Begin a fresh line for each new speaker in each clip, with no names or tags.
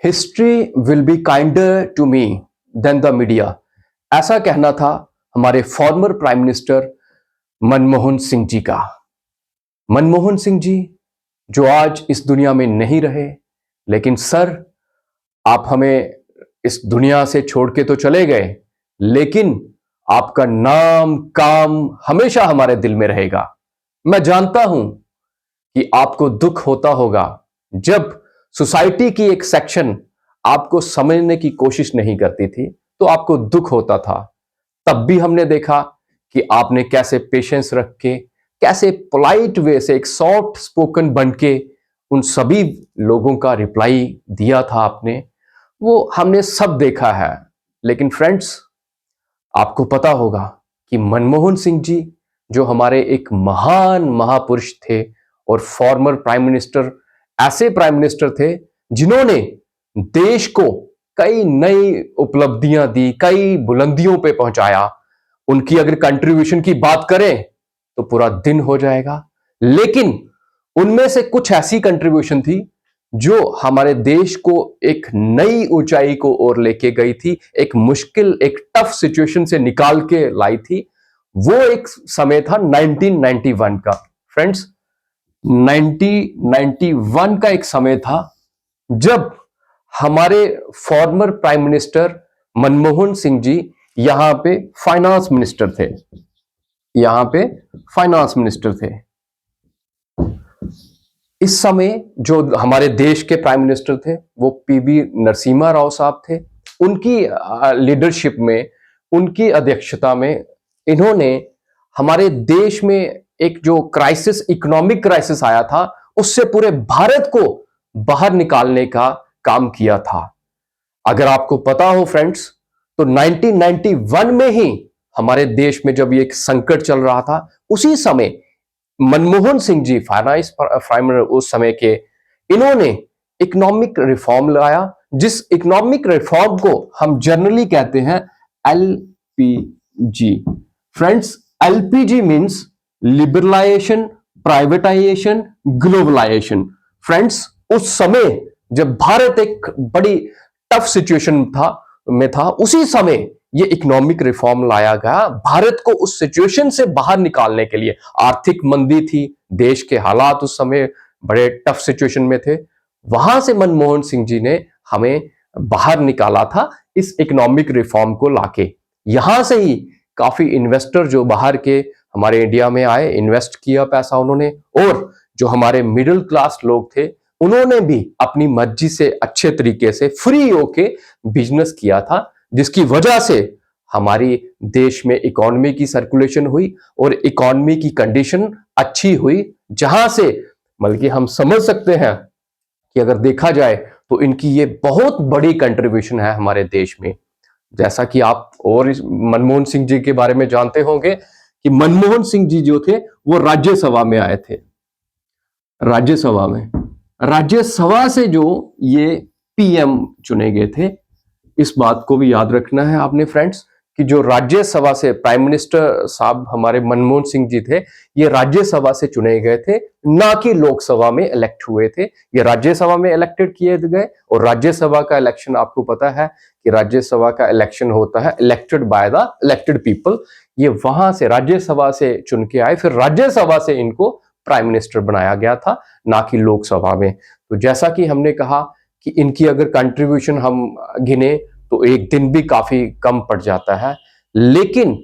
History will be kinder to me then the media. ऐसा कहना था हमारे former prime minister Manmohan Singh ji का। मनमोहन सिंह जी जो आज इस दुनिया में नहीं रहे, लेकिन सर आप हमें इस दुनिया से छोड़ के तो चले गए, लेकिन आपका नाम काम हमेशा हमारे दिल में रहेगा। मैं जानता हूं कि आपको दुख होता होगा जब सोसाइटी की एक सेक्शन आपको समझने की कोशिश नहीं करती थी, तो आपको दुख होता था। तब भी हमने देखा कि आपने कैसे पेशेंस रख के, कैसे पोलाइट वे से एक सॉफ्ट स्पोकन बन के उन सभी लोगों का रिप्लाई दिया था आपने। वो हमने सब देखा है। लेकिन फ्रेंड्स, आपको पता होगा कि मनमोहन सिंह जी जो हमारे एक महान महापुरुष थे और फॉर्मर प्राइम मिनिस्टर, ऐसे प्राइम मिनिस्टर थे जिन्होंने देश को कई नई उपलब्धियां दी, कई बुलंदियों पे पहुंचाया। उनकी अगर कंट्रीब्यूशन की बात करें तो पूरा दिन हो जाएगा, लेकिन उनमें से कुछ ऐसी कंट्रीब्यूशन थी जो हमारे देश को एक नई ऊंचाई को ओर लेके गई थी, एक मुश्किल, एक टफ सिचुएशन से निकाल के लाई थी। वो एक समय था 1991 का। फ्रेंड्स, 1991 का एक समय था जब हमारे former prime minister Manmohan Singh ji यहां पे फाइनेंस मिनिस्टर थे। यहां पे फाइनेंस मिनिस्टर थे। इस समय जो हमारे देश के प्राइम मिनिस्टर थे वो पीवी नरसिम्हा राव साहब थे। उनकी लीडरशिप में, उनकी अध्यक्षता में इन्होंने हमारे देश में एक जो क्राइसिस, इकोनॉमिक क्राइसिस आया था, उससे पूरे भारत को बाहर निकालने का काम किया था। अगर आपको पता हो फ्रेंड्स, तो 1991 में ही हमारे देश में जब ये एक संकट चल रहा था, उसी समय मनमोहन सिंह जी फाइनेंस प्राइम उस समय के, इन्होंने इकोनॉमिक रिफॉर्म लाया, जिस इकोनॉमिक रिफॉर्म को हम जनरली कहते हैं LPG. Friends, LPG means liberalisation, privatisation, globalisation. Friends, उस समय जब भारत एक बड़ी टफ सिचुएशन था, उसी समय ये इकोनॉमिक रिफॉर्म लाया गया भारत को उस सिचुएशन से बाहर निकालने के लिए। आर्थिक मंदी थी, देश के हालात उस समय बड़े टफ सिचुएशन में थे। वहां से मनमोहन सिंह जी ने हमें बाहर निकाला था इस इकोनॉमिक रिफॉर्म को लाके। यहां से ही काफी इन्वेस्टर जो बाहर के हमारे इंडिया में आए, इन्वेस्ट किया पैसा उन्होंने, और जो हमारे मिडिल क्लास लोग थे उन्होंने भी अपनी मर्जी से अच्छे तरीके से फ्री होके बिजनेस किया था, जिसकी वजह से हमारी देश में इकोनॉमी की सर्कुलेशन हुई और इकोनॉमी की कंडीशन अच्छी हुई, जहां से बल्कि हम समझ सकते हैं कि अगर देखा जाए तो इनकी ये बहुत बड़ी कंट्रीब्यूशन है हमारे देश में। जैसा कि आप और इस मनमोहन सिंह जी के बारे में जानते होंगे कि मनमोहन सिंह जी जो थे वो राज्यसभा में आए थे। राज्यसभा से जो ये पीएम चुने गए थे, इस बात को भी याद रखना है आपने फ्रेंड्स कि जो राज्यसभा से प्राइम मिनिस्टर साहब हमारे मनमोहन सिंह जी थे, ये राज्यसभा से चुने गए थे, ना कि लोकसभा में इलेक्ट हुए थे। ये राज्यसभा में इलेक्टेड किए गए, और राज्यसभा का इलेक्शन आपको पता है कि राज्यसभा का इलेक्शन होता है elected by the elected people. ये वहां से राज्यसभा से चुन के आए, फिर राज्यसभा से इनको प्राइम मिनिस्टर बनाया गया था, ना कि लोकसभा में। तो जैसा कि हमने कहा कि इनकी अगर कंट्रीब्यूशन हम गिने तो एक दिन भी काफी कम पड़ जाता है, लेकिन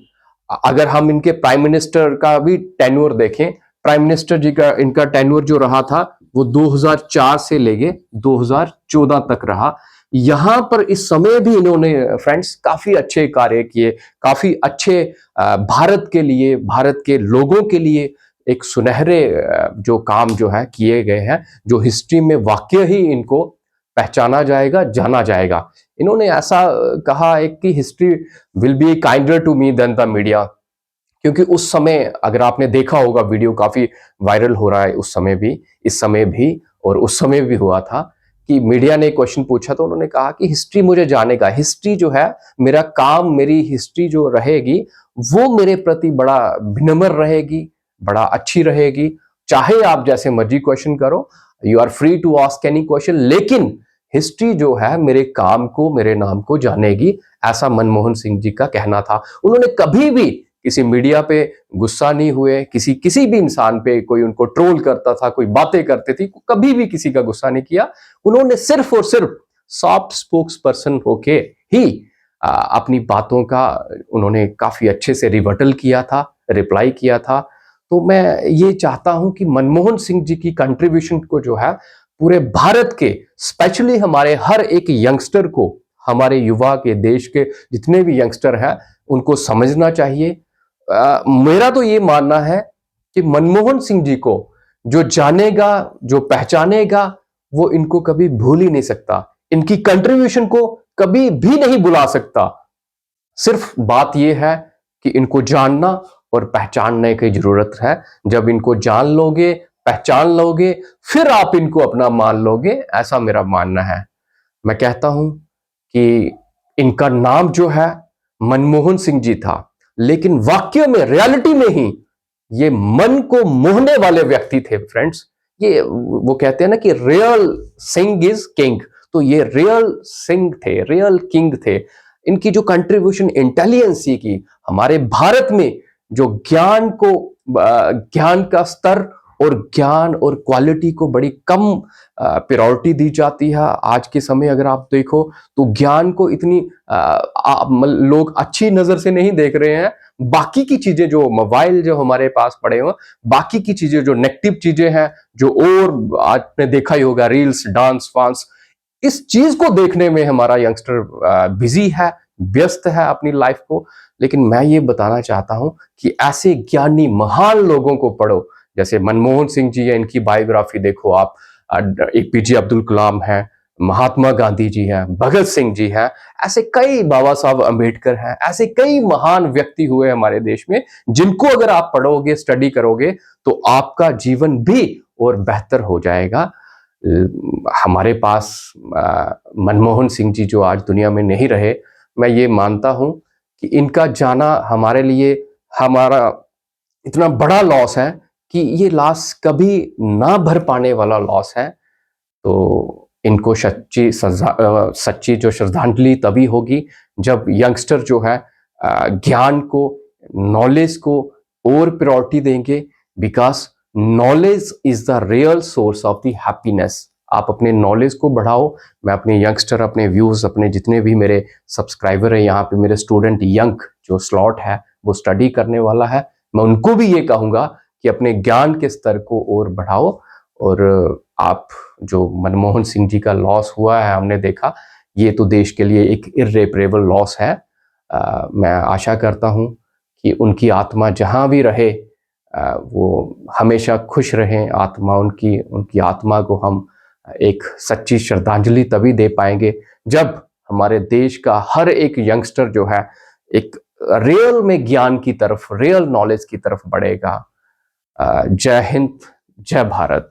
अगर हम इनके प्राइम मिनिस्टर का भी टेन्योर देखें, प्राइम मिनिस्टर जी का इनका टेन्योर जो रहा था वो 2004 से लेके 2014 तक रहा। यहां पर इस समय भी इन्होंने फ्रेंड्स काफी अच्छे कार्य किए, काफी अच्छे भारत के लिए, भारत के लोगों के लिए एक सुनहरे जो काम जो है किए गए हैं, जो हिस्ट्री में वाकई ही इनको पहचाना जाएगा, जाना जाएगा। इन्होंने ऐसा कहा है कि history will be kinder to me then the media, क्योंकि उस समय अगर आपने देखा होगा वीडियो काफी वायरल हो रहा है, उस समय भी, इस समय भी, और उस समय भी हुआ था कि मीडिया ने क्वेश्चन पूछा तो उन्होंने कहा कि हिस्ट्री मुझे जानेगा, हिस्ट्री जो है मेरा काम, मेरी हिस्ट्री जो रहेगी वो मेरे प्रति बड़ा विनम्र रहेगी, बड़ा अच्छी रहेगी। चाहे आप जैसे मर्जी क्वेश्चन करो, you are free to ask any question, लेकिन हिस्ट्री जो है मेरे काम को, मेरे नाम को जानेगी, ऐसा मनमोहन सिंह जी का कहना था। उन्होंने कभी भी किसी मीडिया पे गुस्सा नहीं हुए, किसी भी इंसान पे कोई उनको ट्रोल करता था, कोई बातें करते थे, कभी भी किसी का गुस्सा नहीं किया। उन्होंने सिर्फ और सिर्फ सॉफ्ट स्पोक्स पर्सन होके ही अपनी बातों का उन्होंने काफी अच्छे से रिबटल किया था, रिप्लाई किया था। तो मैं ये चाहता हूं कि मनमोहन सिंह जी की कंट्रीब्यूशन को जो है पूरे भारत के, स्पेशली हमारे हर एक यंगस्टर को, हमारे युवा के, देश के जितने भी यंगस्टर हैं उनको समझना चाहिए। मेरा तो ये मानना है कि मनमोहन सिंह जी को जो जानेगा, जो पहचानेगा, वो इनको कभी भूल ही नहीं सकता, इनकी कंट्रीब्यूशन को कभी भी नहीं बुला सकता। सिर्फ बात यह है कि इनको जानना और पहचानने की जरूरत है। जब इनको जान लोगे, पहचान लोगे, फिर आप इनको अपना मान लोगे, ऐसा मेरा मानना है। मैं कहता हूं कि इनका नाम जो है मनमोहन सिंह जी था, लेकिन वाक्य में, रियलिटी में ही ये मन को मोहने वाले व्यक्ति थे फ्रेंड्स। ये वो कहते हैं ना कि रियल सिंह इज किंग, तो ये रियल सिंह थे, रियल किंग थे। इनकी जो कंट्रीब्यूशन इंटेलिजेंसी की, हमारे भारत में जो ज्ञान का स्तर और ज्ञान और क्वालिटी को बड़ी कम प्रायोरिटी दी जाती है। आज के समय अगर आप देखो तो ज्ञान को इतनी लोग अच्छी नजर से नहीं देख रहे हैं। बाकी की चीजें, जो मोबाइल जो हमारे पास पड़े हो, बाकी की चीजें जो नेगेटिव चीजें हैं, जो और आपने देखा ही होगा, रील्स, डांस वांस, इस चीज को देखने में हमारा यंगस्टर बिजी है, व्यस्त है अपनी लाइफ को। लेकिन मैं ये बताना चाहता हूं कि ऐसे ज्ञानी महान लोगों को पढ़ो, जैसे मनमोहन सिंह जी है, इनकी बायोग्राफी देखो आप, एपीजे अब्दुल कलाम है, महात्मा गांधी जी हैं, भगत सिंह जी हैं, ऐसे कई, बाबा साहब अंबेडकर हैं, ऐसे कई महान व्यक्ति हुए हमारे देश में, जिनको अगर आप पढ़ोगे, स्टडी करोगे, तो आपका जीवन भी और बेहतर हो जाएगा। हमारे पास मनमोहन सिंह जी जो आज दुनिया में नहीं रहे, मैं ये मानता हूं कि इनका जाना हमारे लिए, हमारा इतना बड़ा लॉस है कि ये लॉस कभी ना भर पाने वाला लॉस है। तो इनको सच्ची जो श्रद्धांजलि तभी होगी जब यंगस्टर जो है ज्ञान को, नॉलेज को और प्रायोरिटी देंगे, because knowledge is the real source of the happiness. आप अपने नॉलेज को बढ़ाओ। मैं अपने यंगस्टर, अपने व्यूज, अपने जितने भी मेरे सब्सक्राइबर हैं यहाँ पे, मेरे स्टूडेंट यंग जो स्लॉट है वो स्टडी करने वाला है, मैं उनको भी ये कहूंगा कि अपने ज्ञान के स्तर को और बढ़ाओ। और आप, जो मनमोहन सिंह जी का लॉस हुआ है, हमने देखा, ये तो देश के लिए एक इर्रेपरेबल लॉस है। मैं आशा करता हूं कि उनकी आत्मा जहां भी रहे, वो हमेशा खुश रहें। उनकी आत्मा को हम एक सच्ची श्रद्धांजलि तभी दे पाएंगे जब हमारे देश का हर एक यंगस्टर जो है एक रियल में ज्ञान की तरफ, रियल नॉलेज की तरफ बढ़ेगा। जय हिंद, जय भारत।